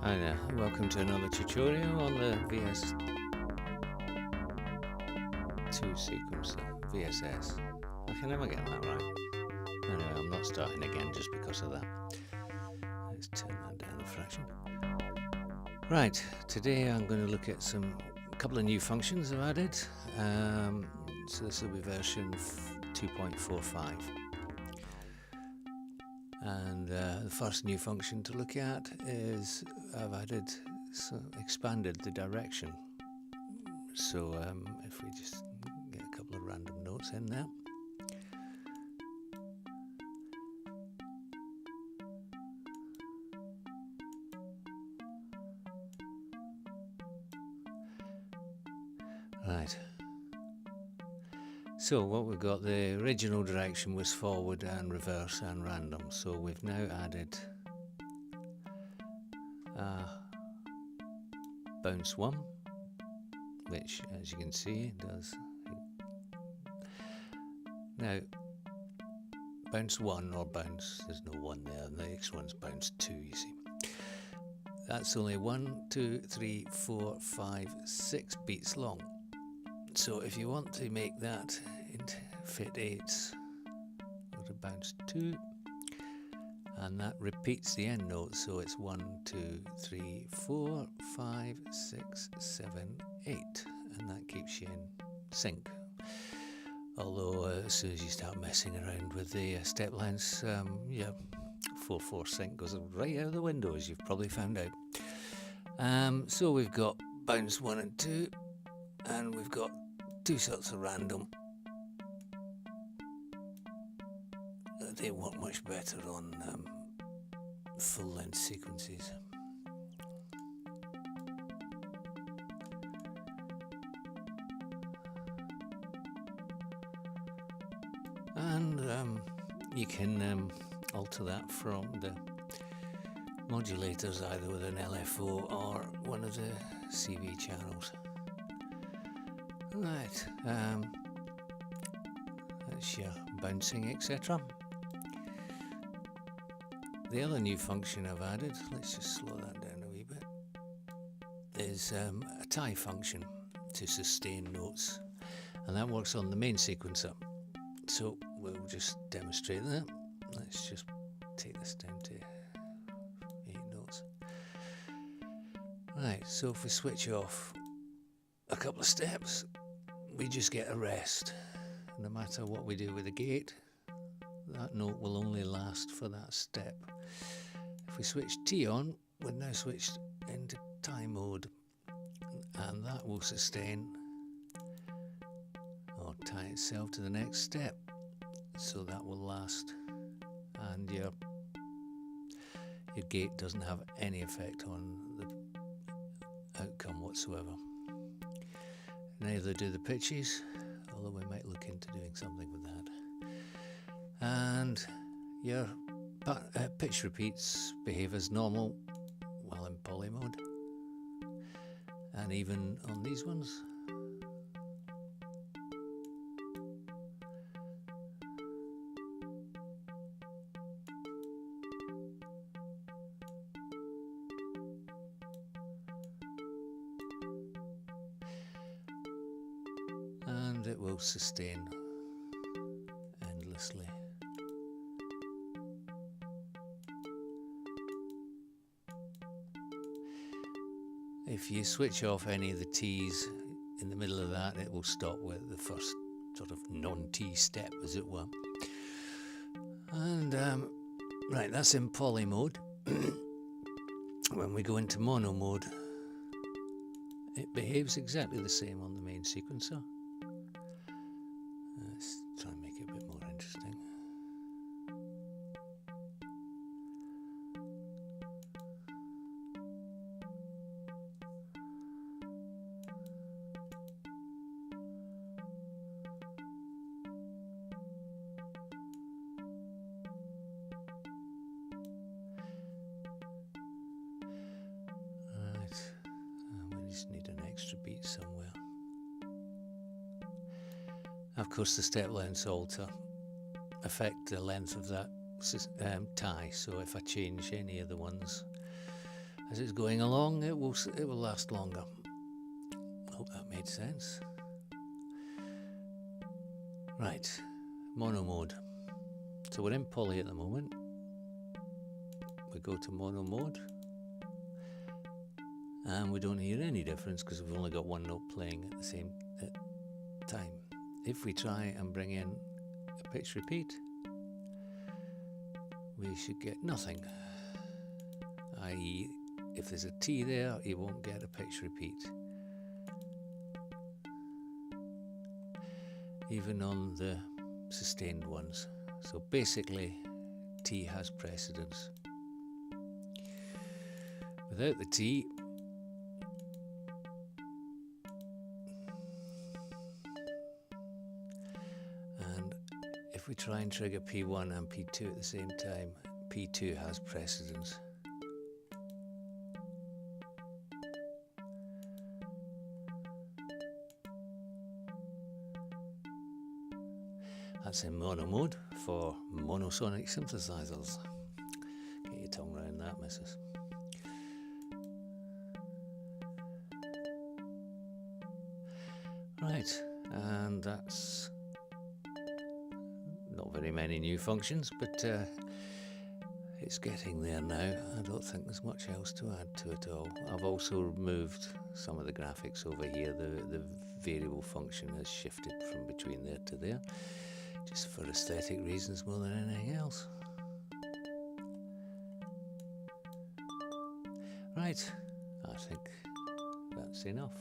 Hi there, welcome to another tutorial on the VS2 sequencer, VSS. I can never get that right. Anyway, I'm not starting again just because of that. Let's turn that down a fraction. Right, today I'm going to look at a couple of new functions I've added. So this will be version 2.45. And the first new function to look at is I've expanded the direction. So if we just get a couple of random notes in there. Right. So what we've got, the original direction was forward and reverse and random. So we've now added bounce 1, which as you can see does. Now bounce 1 or bounce, there's no 1 there, the next one's bounce 2, you see. That's only 1, 2, 3, 4, 5, 6 beats long. So if you want to make that fit 8s, go to bounce 2, and that repeats the end note, so it's 1, 2, 3, 4, 5, 6, 7, 8, and that keeps you in sync. Although as soon as you start messing around with the step lengths, yeah, 4/4 sync goes right out the window, as you've probably found out. So we've got bounce 1 and 2, and we've got 2 sorts of random. They work much better on full length sequences. And you can alter that from the modulators, either with an LFO or one of the CV channels. Right, that's your bouncing, etc. The other new function I've added, let's just slow that down a wee bit, is a tie function to sustain notes, and that works on the main sequencer. So we'll just demonstrate that. Let's just take this down to 8 notes. Right, so if we switch off a couple of steps, we just get a rest. No matter what we do with the gate, that note will only last for that step. If we switch T on, we're now switched into tie mode, and that will sustain or tie itself to the next step, so that will last, and your gate doesn't have any effect on the outcome whatsoever. Neither do the pitches, although we might look into doing something with that. And your pitch repeats behave as normal while in poly mode, and even on these ones. And it will sustain endlessly. If you switch off any of the T's in the middle of that, it will stop with the first sort of non-T step, as it were. And right, that's in poly mode. When we go into mono mode, it behaves exactly the same on the main sequencer. Let's try and make it a bit more interesting. Right, we just need an extra beat somewhere. Of course, the step lengths affect the length of that tie, so if I change any of the ones As it's going along, it will last longer. Hope that made sense. Right, mono mode. So we're in poly at the moment. We go to mono mode, and we don't hear any difference because we've only got one note playing at the same time. If we try and bring in a pitch repeat, we should get nothing. I.e., if there's a T there, you won't get a pitch repeat. Even on the sustained ones. So basically, T has precedence. Without the T, and if we try and trigger P1 and P2 at the same time, P2 has precedence. That's in mono mode for monosonic synthesizers. Get your tongue round that, missus. Right, and that's not very many new functions, but it's getting there now. I don't think there's much else to add to it all. I've also removed some of the graphics over here. The variable function has shifted from between there to there, just for aesthetic reasons more than anything else. Right, I think that's enough.